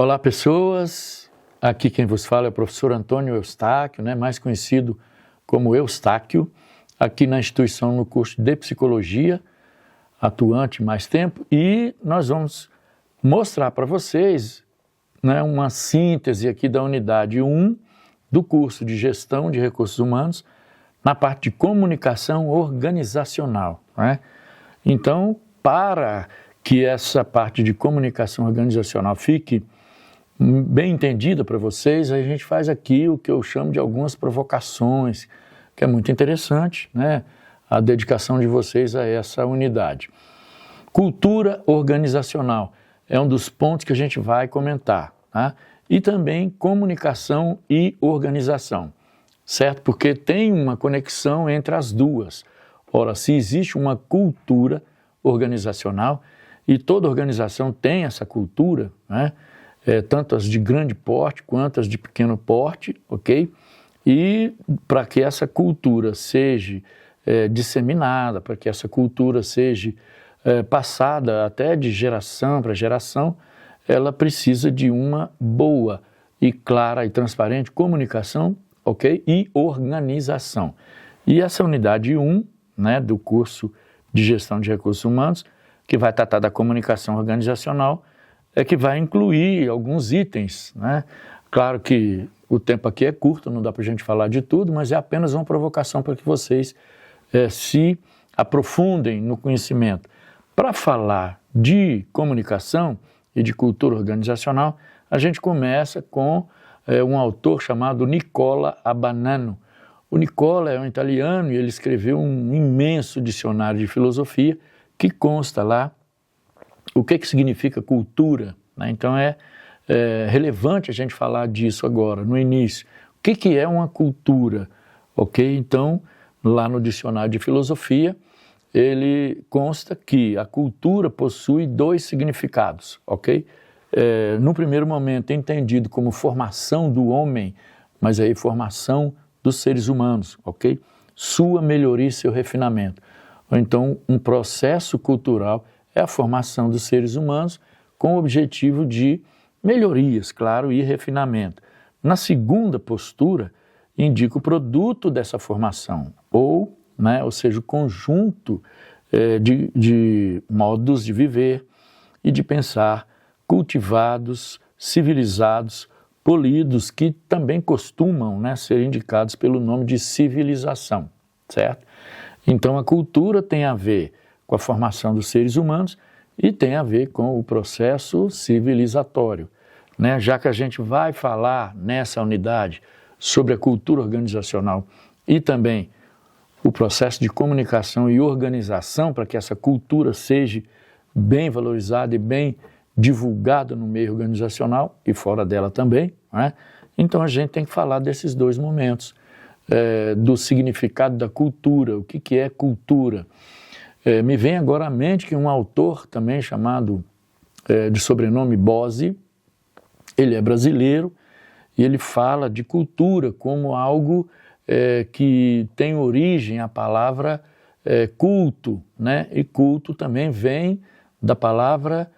Olá, pessoas. Aqui quem vos fala é o professor Antônio Eustáquio, mais conhecido como Eustáquio, aqui na instituição no curso de Psicologia, atuante mais tempo, e nós vamos mostrar para vocês uma síntese aqui da unidade 1 do curso de Gestão de Recursos Humanos, na parte de comunicação organizacional. Então, para que essa parte de comunicação organizacional fique bem entendida para vocês, a gente faz aqui o que eu chamo de algumas provocações, que é muito interessante, a dedicação de vocês a essa unidade. Cultura organizacional é um dos pontos que a gente vai comentar, e também comunicação e organização, certo? Porque tem uma conexão entre as duas. Ora, se existe uma cultura organizacional, e toda organização tem essa cultura, tanto as de grande porte quanto as de pequeno porte, ok? E para que essa cultura seja disseminada, para que essa cultura seja passada até de geração para geração, ela precisa de uma boa e clara e transparente comunicação, ok? E organização. E essa unidade 1, do curso de Gestão de Recursos Humanos, que vai tratar da comunicação organizacional, é que vai incluir alguns itens, Claro que o tempo aqui é curto, não dá para a gente falar de tudo, mas é apenas uma provocação para que vocês se aprofundem no conhecimento. Para falar de comunicação e de cultura organizacional, a gente começa com um autor chamado Nicola Abbannano. O Nicola é um italiano e ele escreveu um imenso dicionário de filosofia que consta lá o que significa cultura. Então é relevante a gente falar disso agora, no início. O que é uma cultura? Ok? Então, lá no dicionário de filosofia, ele consta que a cultura possui dois significados, ok? No primeiro momento é entendido como formação do homem, mas aí formação dos seres humanos, ok? Sua melhoria e seu refinamento. Ou então, um processo cultural é a formação dos seres humanos com o objetivo de melhorias, claro, e refinamento. Na segunda postura, indica o produto dessa formação, ou seja, o conjunto de modos de viver e de pensar cultivados, civilizados, polidos, que também costumam ser indicados pelo nome de civilização, certo? Então, a cultura tem a ver com a formação dos seres humanos e tem a ver com o processo civilizatório. Já que a gente vai falar nessa unidade sobre a cultura organizacional e também o processo de comunicação e organização para que essa cultura seja bem valorizada e bem divulgada no meio organizacional e fora dela também, então a gente tem que falar desses dois momentos, do significado da cultura, o que é cultura. Me vem agora à mente que um autor também chamado de sobrenome Bose, ele é brasileiro e ele fala de cultura como algo que tem origem a palavra culto, e culto também vem da palavra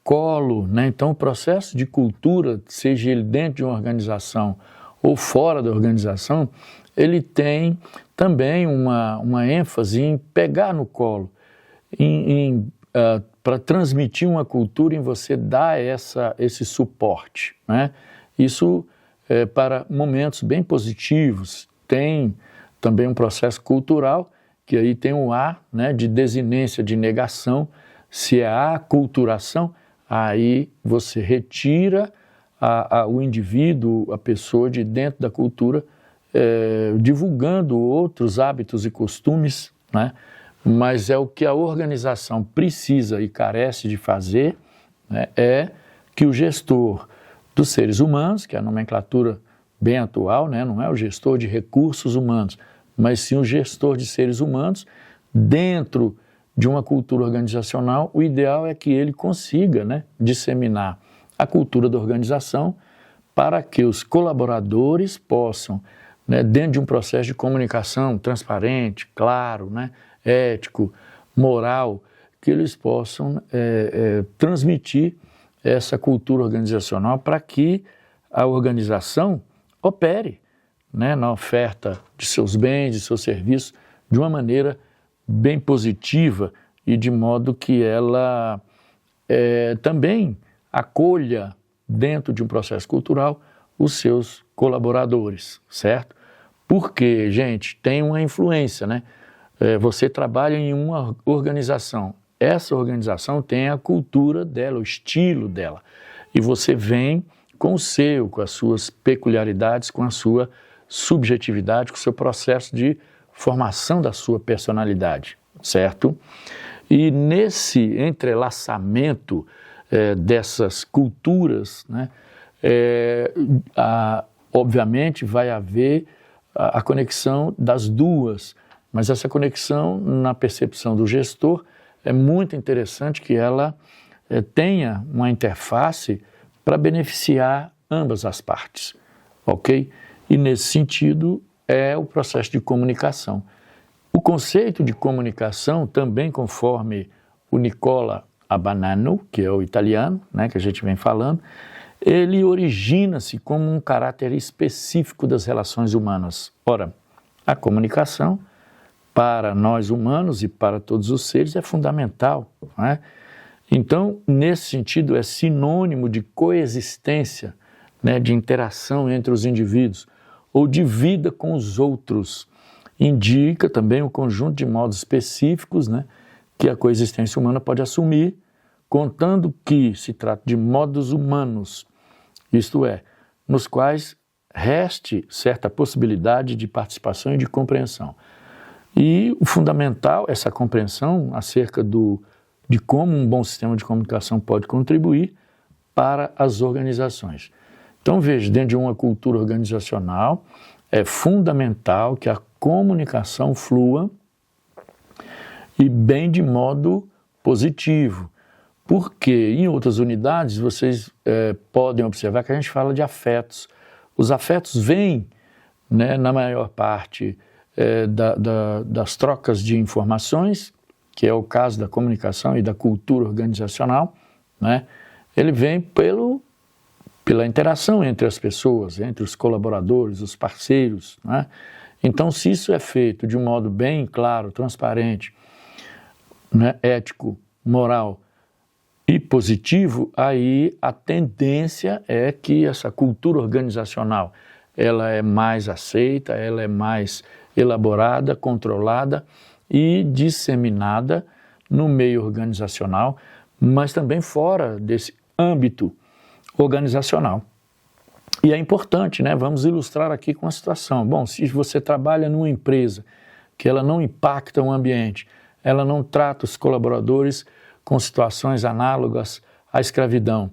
colo, Então o processo de cultura, seja ele dentro de uma organização ou fora da organização, ele tem também uma ênfase em pegar no colo, para transmitir uma cultura, em você dar esse suporte. Isso para momentos bem positivos. Tem também um processo cultural, que aí tem um A, de desinência, de negação. Se é a aculturação, aí você retira o indivíduo, a pessoa de dentro da cultura, divulgando outros hábitos e costumes, mas é o que a organização precisa e carece de fazer, é que o gestor dos seres humanos, que é a nomenclatura bem atual, não é o gestor de recursos humanos, mas sim o gestor de seres humanos, dentro de uma cultura organizacional, o ideal é que ele consiga disseminar a cultura da organização para que os colaboradores possam, dentro de um processo de comunicação transparente, claro, ético, moral, que eles possam transmitir essa cultura organizacional para que a organização opere, né, na oferta de seus bens, de seus serviços, de uma maneira bem positiva e de modo que ela também acolha dentro de um processo cultural os seus colaboradores, certo? Porque, gente, tem uma influência, né? Você trabalha em uma organização, essa organização tem a cultura dela, o estilo dela, e você vem com o seu, com as suas peculiaridades, com a sua subjetividade, com o seu processo de formação da sua personalidade, certo? E nesse entrelaçamento dessas culturas, né, obviamente vai haver a conexão das duas, mas essa conexão, na percepção do gestor, é muito interessante que ela tenha uma interface para beneficiar ambas as partes, ok? E nesse sentido é o processo de comunicação. O conceito de comunicação também, conforme o Nicola Abbannano, que é o italiano, né, que a gente vem falando, ele origina-se como um caráter específico das relações humanas. Ora, a comunicação, para nós humanos e para todos os seres, é fundamental, não é? Então, nesse sentido, é sinônimo de coexistência, né, de interação entre os indivíduos, ou de vida com os outros. Indica também um conjunto de modos específicos, né, que a coexistência humana pode assumir, contando que se trata de modos humanos, isto é, nos quais reste certa possibilidade de participação e de compreensão. E o fundamental, essa compreensão acerca de como um bom sistema de comunicação pode contribuir para as organizações. Então, veja, dentro de uma cultura organizacional, é fundamental que a comunicação flua e bem de modo positivo, porque em outras unidades vocês podem observar que a gente fala de afetos. Os afetos vêm, né, na maior parte das trocas de informações, que é o caso da comunicação e da cultura organizacional, né? Ele vem pela interação entre as pessoas, entre os colaboradores, os parceiros, né? Então, se isso é feito de um modo bem claro, transparente, né, ético, moral e positivo, aí a tendência é que essa cultura organizacional ela é mais aceita, ela é mais elaborada, controlada e disseminada no meio organizacional, mas também fora desse âmbito organizacional. E é importante, né? Vamos ilustrar aqui com a situação. Bom, se você trabalha numa empresa que ela não impacta o ambiente, ela não trata os colaboradores com situações análogas à escravidão,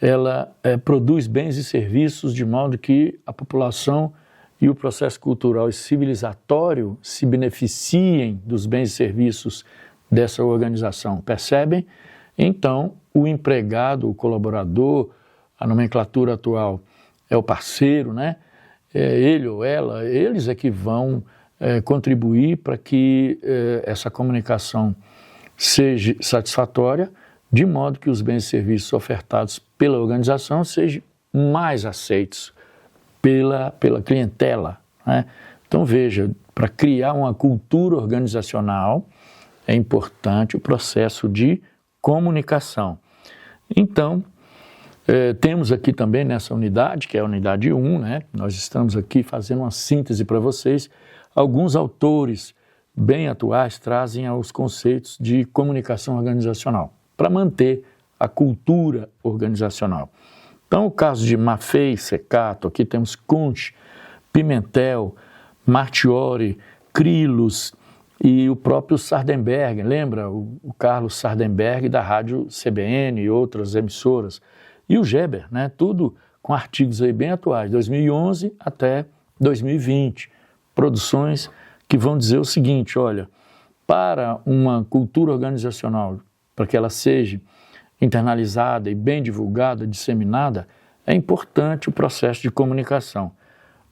ela produz bens e serviços de modo que a população e o processo cultural e civilizatório se beneficiem dos bens e serviços dessa organização, percebem? Então, o empregado, o colaborador, a nomenclatura atual é o parceiro, né? Ele ou ela, eles é que vão contribuir para que essa comunicação seja satisfatória, de modo que os bens e serviços ofertados pela organização sejam mais aceitos pela clientela, né? Então veja, para criar uma cultura organizacional é importante o processo de comunicação. Então, temos aqui também nessa unidade, que é a unidade 1, né? Nós estamos aqui fazendo uma síntese para vocês. Alguns autores bem atuais trazem os conceitos de comunicação organizacional para manter a cultura organizacional. Então, o caso de Maffei, Secato, aqui temos Kunsch, Pimentel, Martiori, Krilos e o próprio Sardenberg, lembra? O Carlos Sardenberg da rádio CBN e outras emissoras. E o Geber, né? Tudo com artigos aí bem atuais, 2011 até 2020. Produções que vão dizer o seguinte, olha, para uma cultura organizacional, para que ela seja internalizada e bem divulgada, disseminada, é importante o processo de comunicação,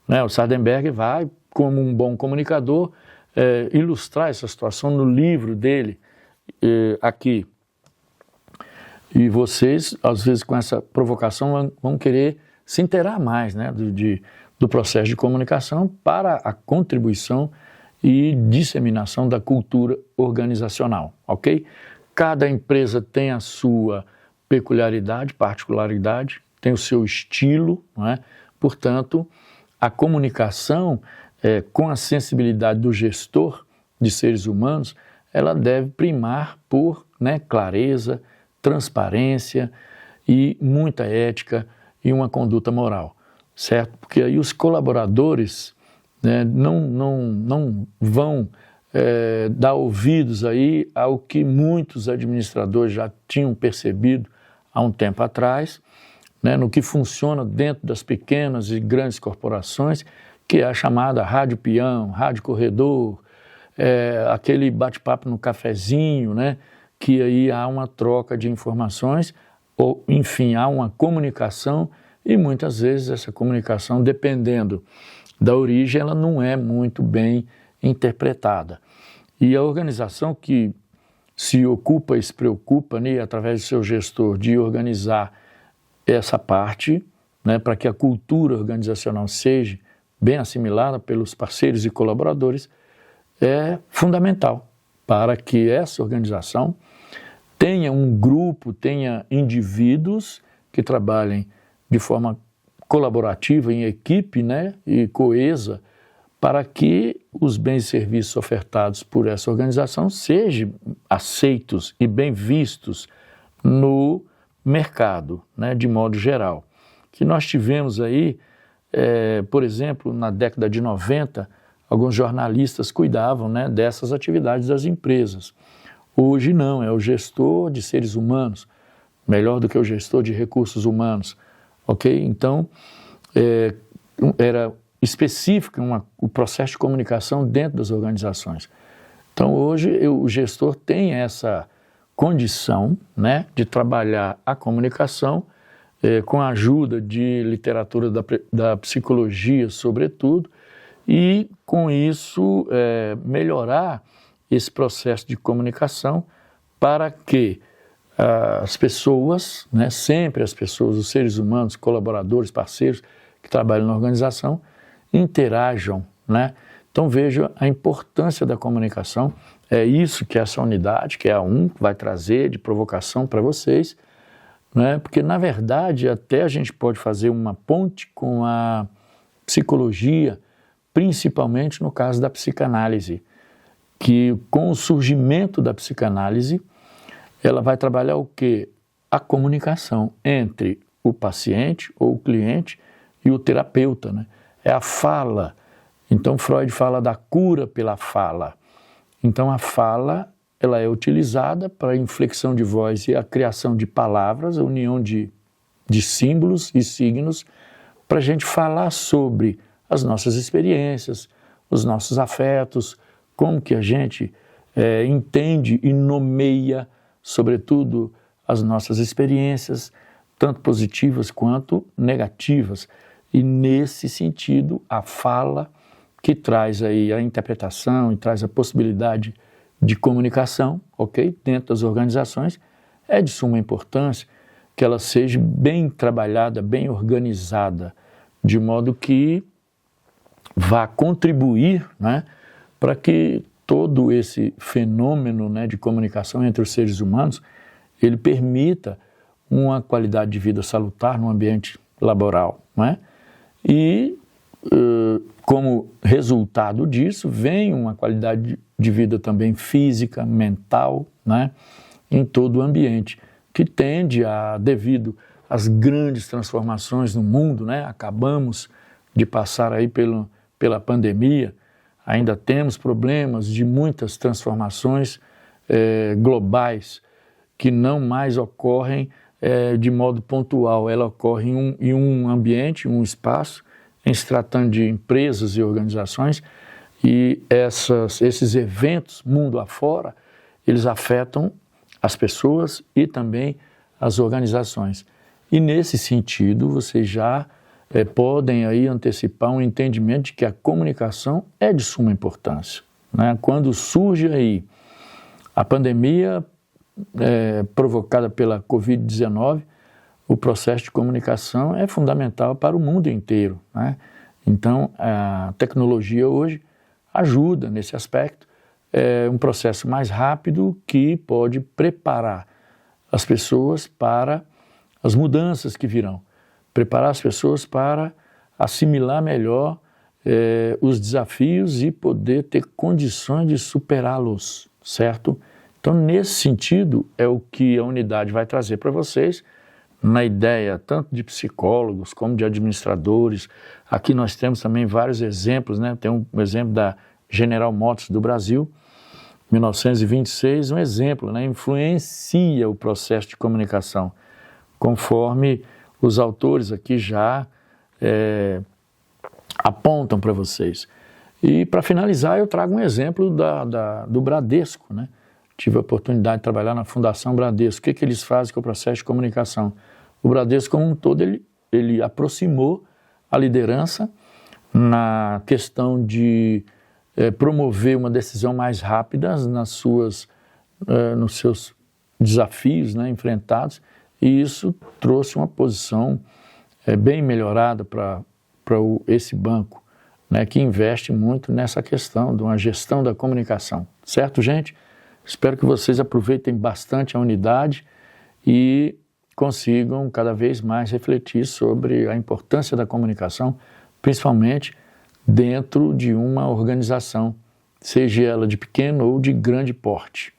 né? O Sardenberg vai, como um bom comunicador, ilustrar essa situação no livro dele, aqui. E vocês, às vezes, com essa provocação, vão querer se inteirar mais, né, do processo de comunicação para a contribuição e disseminação da cultura organizacional, ok? Cada empresa tem a sua peculiaridade, particularidade, tem o seu estilo, não é? Portanto, a comunicação com a sensibilidade do gestor de seres humanos, ela deve primar por, né, clareza, transparência e muita ética e uma conduta moral, certo? Porque aí os colaboradores, né, não vão dar ouvidos aí ao que muitos administradores já tinham percebido há um tempo atrás, né, no que funciona dentro das pequenas e grandes corporações, que é a chamada rádio peão, rádio corredor, aquele bate-papo no cafezinho, né, que aí há uma troca de informações, ou enfim, há uma comunicação, e muitas vezes essa comunicação, dependendo da origem, ela não é muito bem interpretada. E a organização que se ocupa e se preocupa, né, através do seu gestor, de organizar essa parte, né, para que a cultura organizacional seja bem assimilada pelos parceiros e colaboradores, é fundamental para que essa organização tenha um grupo, tenha indivíduos que trabalhem de forma colaborativa, em equipe, né, e coesa, para que os bens e serviços ofertados por essa organização sejam aceitos e bem vistos no mercado, né, de modo geral. Que nós tivemos aí, por exemplo, na década de 90, alguns jornalistas cuidavam, né, dessas atividades das empresas. Hoje não, é o gestor de seres humanos, melhor do que o gestor de recursos humanos, ok? Então, era específico o processo de comunicação dentro das organizações. Então, hoje, o gestor tem essa condição, né, de trabalhar a comunicação com a ajuda de literatura da psicologia, sobretudo, e, com isso, melhorar esse processo de comunicação para que as pessoas, né, sempre as pessoas, os seres humanos, colaboradores, parceiros que trabalham na organização, interajam, né? Então veja a importância da comunicação, é isso que essa unidade, que é a vai trazer de provocação para vocês, né? Porque na verdade até a gente pode fazer uma ponte com a psicologia, principalmente no caso da psicanálise, que com o surgimento da psicanálise, ela vai trabalhar o quê? A comunicação entre o paciente ou o cliente e o terapeuta, né? É a fala. Então Freud fala da cura pela fala. Então a fala, ela é utilizada para a inflexão de voz e a criação de palavras, a união de símbolos e signos, para a gente falar sobre as nossas experiências, os nossos afetos, como que a gente entende e nomeia, sobretudo, as nossas experiências, tanto positivas quanto negativas. E, nesse sentido, a fala, que traz aí a interpretação e traz a possibilidade de comunicação, ok? Dentro das organizações, é de suma importância que ela seja bem trabalhada, bem organizada, de modo que vá contribuir, né, para que todo esse fenômeno, né, de comunicação entre os seres humanos, ele permita uma qualidade de vida salutar no ambiente laboral, né? E, como resultado disso, vem uma qualidade de vida também física, mental, né, em todo o ambiente, que tende devido às grandes transformações no mundo, né, acabamos de passar aí pela pandemia, ainda temos problemas de muitas transformações globais que não mais ocorrem de modo pontual, ela ocorre em um ambiente, um espaço, em se tratando de empresas e organizações, e esses eventos mundo afora, eles afetam as pessoas e também as organizações. E nesse sentido, vocês já podem aí antecipar um entendimento de que a comunicação é de suma importância, né? Quando surge aí a pandemia, provocada pela Covid-19, o processo de comunicação é fundamental para o mundo inteiro, né? Então, a tecnologia hoje ajuda nesse aspecto, é um processo mais rápido que pode preparar as pessoas para as mudanças que virão, preparar as pessoas para assimilar melhor os desafios e poder ter condições de superá-los, certo? Então, nesse sentido, é o que a unidade vai trazer para vocês, na ideia tanto de psicólogos como de administradores. Aqui nós temos também vários exemplos, né? Tem um exemplo da General Motors do Brasil, 1926, um exemplo, né? Influencia o processo de comunicação, conforme os autores aqui já apontam para vocês. E para finalizar, eu trago um exemplo do Bradesco, né? Tive a oportunidade de trabalhar na Fundação Bradesco. O que eles fazem com o processo de comunicação? O Bradesco, como um todo, ele aproximou a liderança na questão de promover uma decisão mais rápida nos seus desafios, né, enfrentados, e isso trouxe uma posição bem melhorada para esse banco, né, que investe muito nessa questão de uma gestão da comunicação. Certo, gente? Espero que vocês aproveitem bastante a unidade e consigam cada vez mais refletir sobre a importância da comunicação, principalmente dentro de uma organização, seja ela de pequeno ou de grande porte.